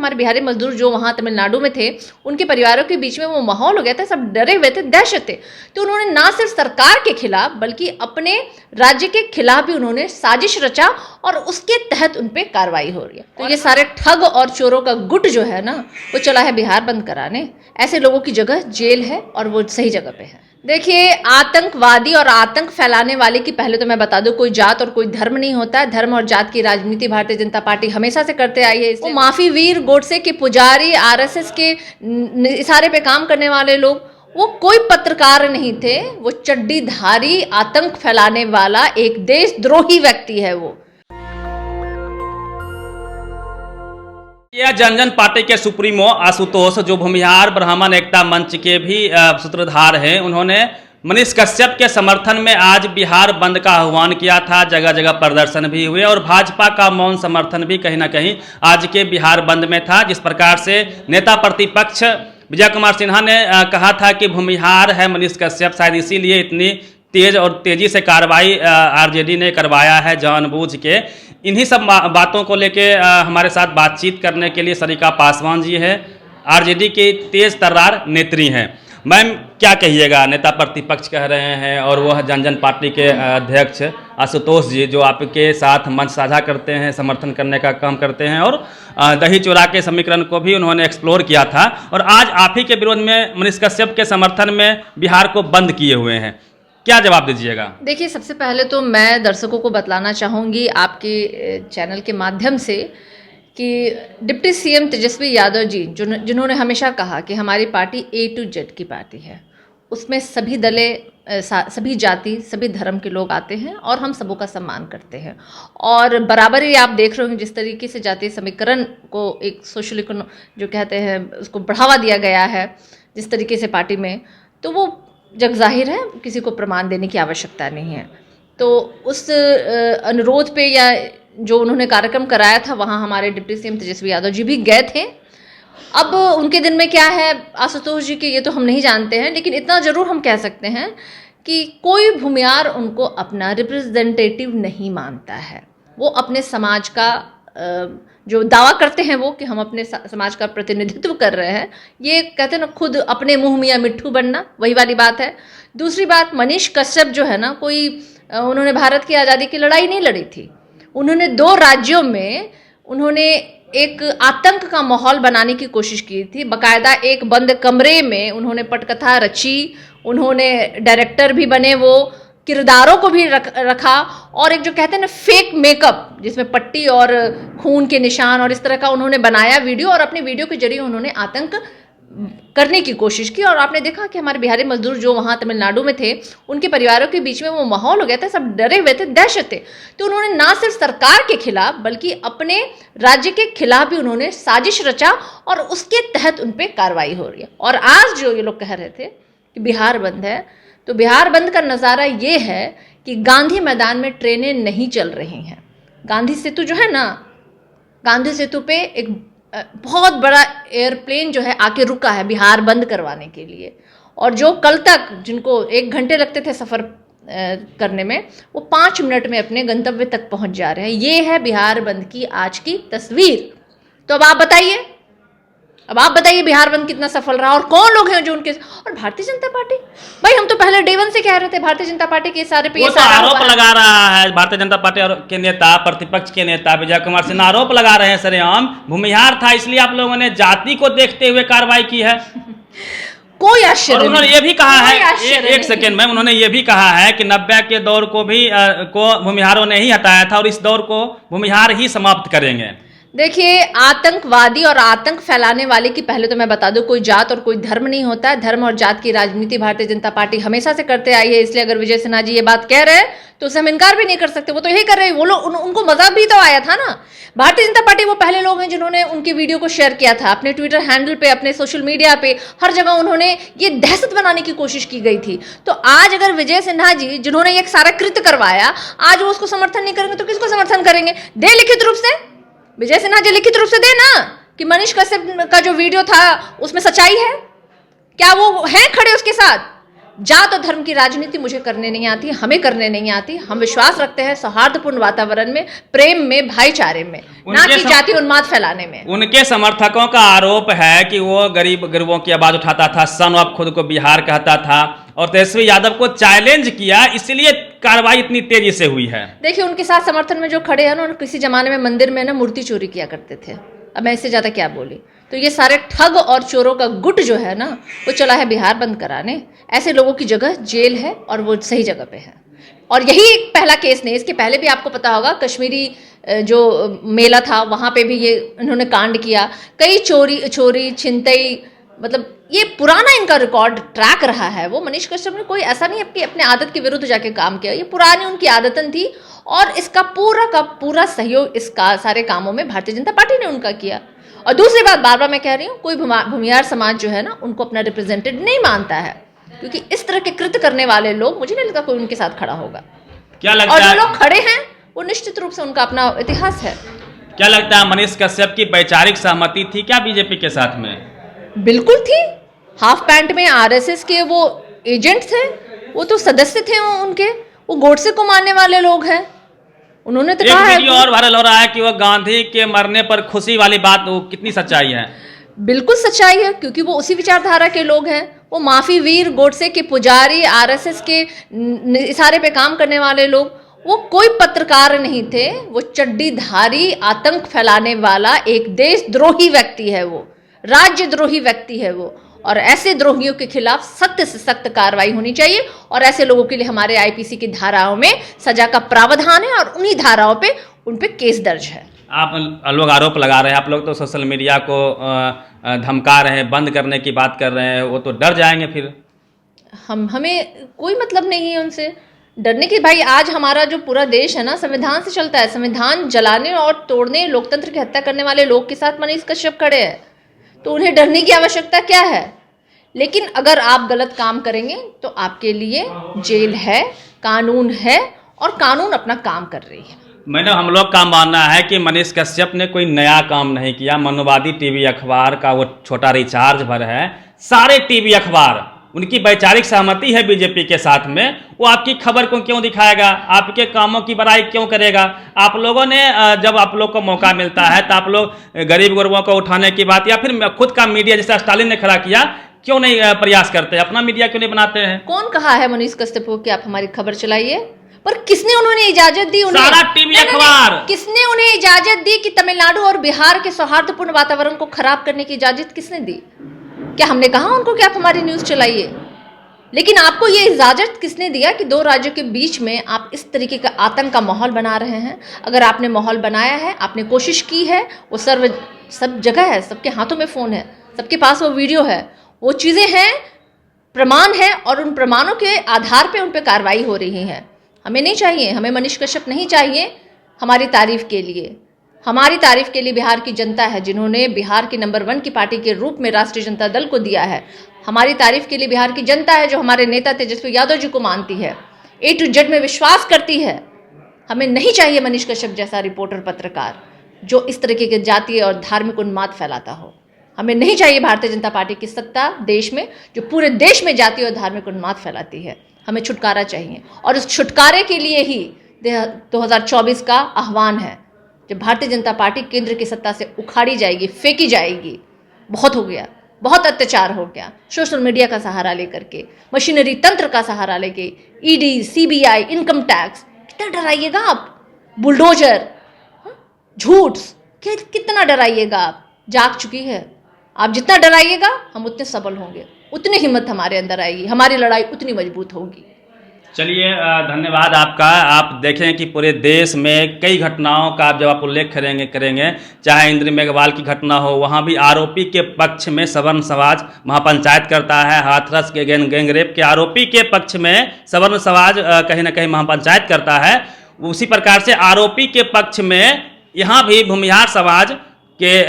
हमारे बिहारी मजदूर जो वहाँ तमिलनाडु में थे, उनके परिवारों के बीच में वो माहौल हो गया था, सब डरे हुए थे, दहशत थे। तो उन्होंने ना सिर्फ सरकार के खिलाफ बल्कि अपने राज्य के खिलाफ भी उन्होंने साजिश रचा और उसके तहत उन पे कार्रवाई हो रही है। तो ये सारे ठग और चोरों का गुट जो है ना, वो चला है बिहार बंद कराने। ऐसे लोगों की जगह जेल है और वो सही जगह पे है। देखिए, आतंकवादी और आतंक फैलाने वाले की पहले तो मैं बता दूं, कोई जात और कोई धर्म नहीं होता है। धर्म और जात की राजनीति भारतीय जनता पार्टी हमेशा से करते आई है। वो माफी वीर, गोडसे के पुजारी, आरएसएस के इशारे पे काम करने वाले लोग, वो कोई पत्रकार नहीं थे, वो चड्डीधारी आतंक फैलाने वाला एक देशद्रोही व्यक्ति है वो। यह जनजन पार्टी के सुप्रीमो आशुतोष, जो भूमिहार ब्राह्मण एकता मंच के भी सूत्रधार हैं, उन्होंने मनीष कश्यप के समर्थन में आज बिहार बंद का आह्वान किया था। जगह जगह प्रदर्शन भी हुए और भाजपा का मौन समर्थन भी कहीं ना कहीं आज के बिहार बंद में था। जिस प्रकार से नेता प्रतिपक्ष विजय कुमार सिन्हा ने कहा था कि भूमिहार है मनीष कश्यप, शायद इसीलिए इतनी तेज और तेजी से कार्रवाई आरजेडी ने करवाया है जानबूझ के। इन्हीं सब बातों को लेके हमारे साथ बातचीत करने के लिए सरिका पासवान जी हैं, आरजेडी की तेज तर्रार नेत्री हैं। मैम, क्या कहिएगा? नेता प्रतिपक्ष कह रहे हैं और वह जनजन पार्टी के अध्यक्ष आशुतोष जी, जो आपके साथ मंच साझा करते हैं, समर्थन करने का काम करते हैं और दही चूड़ा के समीकरण को भी उन्होंने एक्सप्लोर किया था, और आज आप ही के विरोध में मनीष कश्यप के समर्थन में बिहार को बंद किए हुए हैं, क्या जवाब दीजिएगा? देखिए, सबसे पहले तो मैं दर्शकों को बतलाना चाहूँगी आपके चैनल के माध्यम से कि डिप्टी सीएम तेजस्वी यादव जी जिन्होंने हमेशा कहा कि हमारी पार्टी A to Z की पार्टी है, उसमें सभी दले, सभी जाति, सभी धर्म के लोग आते हैं और हम सबों का सम्मान करते हैं। और बराबर ही आप देख रहे होंगे जिस तरीके से जातीय समीकरण को एक सोशल जो कहते हैं उसको बढ़ावा दिया गया है जिस तरीके से पार्टी में, तो वो जग जाहिर है, किसी को प्रमाण देने की आवश्यकता नहीं है। तो उस अनुरोध पे या जो उन्होंने कार्यक्रम कराया था, वहाँ हमारे डिप्टी सीएम तेजस्वी यादव जी भी गए थे। अब उनके दिन में क्या है आशुतोष जी के, ये तो हम नहीं जानते हैं, लेकिन इतना ज़रूर हम कह सकते हैं कि कोई भूमिहार उनको अपना रिप्रेजेंटेटिव नहीं मानता है। वो अपने समाज का जो दावा करते हैं वो कि हम अपने समाज का प्रतिनिधित्व कर रहे हैं, ये कहते हैं ना, खुद अपने मुंह मियाँ मिट्ठू बनना, वही वाली बात है। दूसरी बात, मनीष कश्यप जो है ना, कोई उन्होंने भारत की आज़ादी की लड़ाई नहीं लड़ी थी। उन्होंने 2 राज्यों में उन्होंने एक आतंक का माहौल बनाने की कोशिश की थी। बाकायदा एक बंद कमरे में उन्होंने पटकथा रची, उन्होंने डायरेक्टर भी बने, वो किरदारों को भी रखा, और एक जो कहते हैं ना फेक मेकअप जिसमें पट्टी और खून के निशान और इस तरह का उन्होंने बनाया वीडियो, और अपने वीडियो के जरिए उन्होंने आतंक करने की कोशिश की। और आपने देखा कि हमारे बिहारी मजदूर जो वहाँ तमिलनाडु में थे, उनके परिवारों के बीच में वो माहौल हो गया था, सब डरे हुए थे, दहशत थे। तो उन्होंने ना सिर्फ सरकार के खिलाफ बल्कि अपने राज्य के खिलाफ भी उन्होंने साजिश रचा और उसके तहत उन पर कार्रवाई हो रही है। और आज जो ये लोग कह रहे थे कि बिहार बंद है, तो बिहार बंद का नज़ारा ये है कि गांधी मैदान में ट्रेनें नहीं चल रही हैं। गांधी सेतु जो है ना, गांधी सेतु पे एक बहुत बड़ा एयरप्लेन जो है आके रुका है बिहार बंद करवाने के लिए, और जो कल तक जिनको 1 घंटे लगते थे सफ़र करने में, वो 5 मिनट में अपने गंतव्य तक पहुंच जा रहे हैं। ये है बिहार बंद की आज की तस्वीर। तो अब आप बताइए बिहार बंद कितना सफल रहा और कौन लोग हैं जो उनके, और भारतीय जनता पार्टी, भाई हम तो पहले डे 1 से कह रहे थे भारतीय जनता पार्टी के सारे पे आरोप लगा रहा है। भारतीय जनता पार्टी और के नेता, प्रतिपक्ष के नेता विजय कुमार सिन्हा आरोप लगा रहे हैं सरेआम भूमिहार था, इसलिए आप लोगों ने जाति को देखते हुए कार्रवाई की है। कोई आश्चर्य, उन्होंने ये भी कहा है, एक सेकेंड में, उन्होंने ये भी कहा है कि 90 के दौर को भी भूमिहारों ने ही हटाया था और इस दौर को भूमिहार ही समाप्त करेंगे। देखिए, आतंकवादी और आतंक फैलाने वाले की पहले तो मैं बता दूं, कोई जात और कोई धर्म नहीं होता है। धर्म और जात की राजनीति भारतीय जनता पार्टी हमेशा से करते आई है, इसलिए अगर विजय सिन्हा जी ये बात कह रहे हैं तो उसे हम इनकार भी नहीं कर सकते। वो तो यही कर रहे हैं, वो लोग, उनको मजा भी तो आया था ना। भारतीय जनता पार्टी वो पहले लोग हैं जिन्होंने उनकी वीडियो को शेयर किया था अपने ट्विटर हैंडल पे, अपने सोशल मीडिया पे, हर जगह उन्होंने ये दहशत बनाने की कोशिश की गई थी। तो आज अगर विजय सिन्हा जी जिन्होंने एक सारा कृत्य करवाया, आज वो उसको समर्थन नहीं करेंगे तो किसको समर्थन करेंगे? दे लिखित रूप से, विजय सिन्हा जी लिखित रूप से देना कि मनीष कश्यप का जो वीडियो था उसमें सच्चाई है, क्या वो हैं खड़े उसके साथ? जात और धर्म की राजनीति मुझे करने नहीं आती, हमें करने नहीं आती। हम विश्वास रखते हैं सौहार्दपूर्ण वातावरण में, प्रेम में, भाईचारे में, ना कि जाति उन्माद फैलाने में। उनके समर्थकों का आरोप है कि वो गरीबों की आवाज उठाता था, सन ऑफ खुद को बिहार कहता था, और तेजस्वी यादव को चैलेंज किया, इसलिए कार्रवाई इतनी तेजी से हुई है। देखिए, उनके साथ समर्थन में जो खड़े हैं ना, किसी जमाने में मंदिर में ना मूर्ति चोरी किया करते थे। अब मैं इससे ज्यादा क्या बोली। तो ये सारे ठग और चोरों का गुट जो है ना, वो चला है बिहार बंद कराने। ऐसे लोगों की जगह जेल है और वो सही जगह पे है। और यही एक पहला केस नहीं, इसके पहले भी आपको पता होगा कश्मीरी जो मेला था वहाँ पे भी ये इन्होंने कांड किया। कई चोरी छिनतई, मतलब ये पुराना इनका रिकॉर्ड ट्रैक रहा है। वो मनीष कश्यप ने कोई ऐसा नहीं अपने आदत के विरुद्ध जाके काम किया, ये पुरानी उनकी आदतन थी। और इसका पूरा का पूरा सहयोग इसका सारे कामों में भारतीय जनता पार्टी ने उनका किया। और दूसरी बात, बार बार मैं कह रही हूँ, कोई भूमिहार समाज जो है ना, उनको अपना रिप्रेजेंटेटिव नहीं मानता है, क्योंकि इस तरह के कृत्य करने वाले लोग, मुझे नहीं लगता कोई उनके साथ खड़ा होगा। क्या लगता और है, जो लोग खड़े हैं वो निश्चित रूप से उनका अपना इतिहास है। क्या लगता है मनीष कश्यप की वैचारिक सहमति थी क्या बीजेपी के साथ में? बिल्कुल थी। हाफ पैंट में आरएसएस के वो एजेंट थे, वो तो सदस्य थे उनके, वो गोडसे को मानने वाले लोग हैं। उन्होंने तो कहा है, वीडियो और वायरल हो रहा है कि वो गांधी के मरने पर खुशी वाली बात, वो कितनी सच्चाई है? बिल्कुल सच्चाई है, क्योंकि वो उसी विचारधारा के लोग हैं। वो माफी वीर, गोडसे के पुजारी, आरएसएस के इशारे पे काम करने वाले लोग, वो कोई पत्रकार नहीं थे। वो चड्डीधारी, आतंक फैलाने वाला एक देशद्रोही व्यक्ति है, वो राज्यद्रोही व्यक्ति है वो। और ऐसे द्रोहियों के खिलाफ सख्त से सख्त कार्रवाई होनी चाहिए। और ऐसे लोगों के लिए हमारे आईपीसी की धाराओं में सजा का प्रावधान है, और उन्हीं धाराओं पे उन पे केस दर्ज है। आप लोग आरोप लगा रहे हैं, आप लोग तो सोशल मीडिया को धमका रहे हैं, बंद करने की बात कर रहे हैं, वो तो डर जाएंगे फिर। हमें कोई मतलब नहीं है उनसे डरने की। भाई, आज हमारा जो पूरा देश है ना, संविधान से चलता है। संविधान जलाने और तोड़ने, लोकतंत्र की हत्या करने वाले लोग के साथ मनीष कश्यप खड़े हैं, तो उन्हें डरने की आवश्यकता क्या है। लेकिन अगर आप गलत काम करेंगे तो आपके लिए जेल है, कानून है, और कानून अपना काम कर रही है। मैडम, हम लोग का मानना है कि मनीष कश्यप ने कोई नया काम नहीं किया। मनुवादी टीवी अखबार का वो छोटा रिचार्ज भर है, सारे टीवी अखबार, उनकी वैचारिक सहमति है बीजेपी के साथ में। वो आपकी खबर को क्यों दिखाएगा, आपके कामों की बड़ाई क्यों करेगा? आप लोगों ने जब आप लोग को मौका मिलता है तो आप लोग गरीब गुरबों को उठाने की बात, या फिर खुद का मीडिया जैसा स्टालिन ने खड़ा किया, क्यों नहीं प्रयास करते? अपना मीडिया क्यों नहीं बनाते हैं? कौन कहा है मनीष कश्यप को कि आप हमारी खबर चलाइए? पर किसने उन्होंने इजाजत दी? सारा टीवी अखबार। किसने उन्हें इजाजत दी कि तमिलनाडु और बिहार के सौहार्दपूर्ण वातावरण को खराब करने की इजाजत किसने दी? क्या हमने कहा उनको कि आप हमारी न्यूज चलाइए? लेकिन आपको ये इजाजत किसने दिया कि दो राज्यों के बीच में आप इस तरीके का आतंक का माहौल बना रहे हैं? अगर आपने माहौल बनाया है, आपने कोशिश की है, वो सब जगह है, सबके हाथों में फोन है, सबके पास वो वीडियो है, वो चीजें हैं, प्रमाण है, और उन प्रमाणों के आधार पे उन पे कार्रवाई हो रही है। हमें नहीं चाहिए, हमें मनीष कश्यप नहीं चाहिए हमारी तारीफ के लिए। हमारी तारीफ के लिए बिहार की जनता है, जिन्होंने बिहार की नंबर 1 की पार्टी के रूप में राष्ट्रीय जनता दल को दिया है। हमारी तारीफ के लिए बिहार की जनता है, जो हमारे नेता तेजस्वी यादव जी को मानती है, A to Z में विश्वास करती है। हमें नहीं चाहिए मनीष कश्यप जैसा रिपोर्टर, पत्रकार, जो इस तरीके के जातीय और धार्मिक उन्माद फैलाता हो। हमें नहीं चाहिए भारतीय जनता पार्टी की सत्ता देश में, जो पूरे देश में जातीय और धार्मिक उन्माद फैलाती है। हमें छुटकारा चाहिए, और उस छुटकारे के लिए ही 2024 का आह्वान है, जब भारतीय जनता पार्टी केंद्र की सत्ता से उखाड़ी जाएगी, फेंकी जाएगी। बहुत हो गया, बहुत अत्याचार हो गया। सोशल मीडिया का सहारा लेकर के, मशीनरी तंत्र का सहारा लेके, ईडी, सीबीआई, इनकम टैक्स, कितना डराइएगा आप? बुलडोजर, झूठ, कितना डराइएगा आप? जाग चुकी है। आप जितना डराइएगा हम उतने सबल होंगे, उतनी हिम्मत हमारे अंदर आएगी, हमारी लड़ाई उतनी मजबूत होगी। चलिए, धन्यवाद आपका। आप देखें कि पूरे देश में कई घटनाओं का जब आप उल्लेख करेंगे, चाहे इंद्र मेघवाल की घटना हो, वहाँ भी आरोपी के पक्ष में सवर्ण समाज महापंचायत करता है। हाथरस के गैंगरेप के आरोपी के पक्ष में सवर्ण समाज कहीं ना कहीं महापंचायत करता है। उसी प्रकार से आरोपी के पक्ष में यहाँ भी भूमिहार समाज के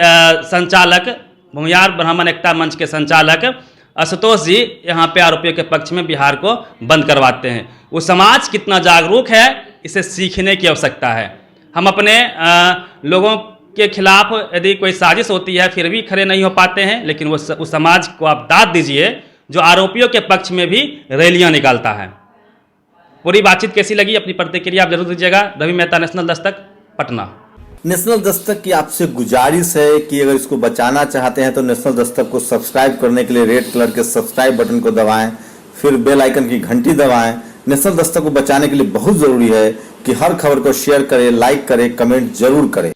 संचालक, भूमिहार ब्राह्मण एकता मंच के संचालक आशुतोष जी यहाँ पे आरोपियों के पक्ष में बिहार को बंद करवाते हैं। वो समाज कितना जागरूक है, इसे सीखने की आवश्यकता है। हम अपने लोगों के खिलाफ यदि कोई साजिश होती है फिर भी खड़े नहीं हो पाते हैं, लेकिन उस समाज को आप दाद दीजिए जो आरोपियों के पक्ष में भी रैलियां निकालता है। पूरी बातचीत कैसी लगी अपनी प्रतिक्रिया आप जरूर दीजिएगा। रवि मेहता, नेशनल दस्तक, पटना। नेशनल दस्तक की आपसे गुजारिश है कि अगर इसको बचाना चाहते हैं तो नेशनल दस्तक को सब्सक्राइब करने के लिए रेड कलर के सब्सक्राइब बटन को दबाएं, फिर बेल आइकन की घंटी दबाएं। नेशनल दस्तक को बचाने के लिए बहुत जरूरी है कि हर खबर को शेयर करें, लाइक करें, कमेंट जरूर करें।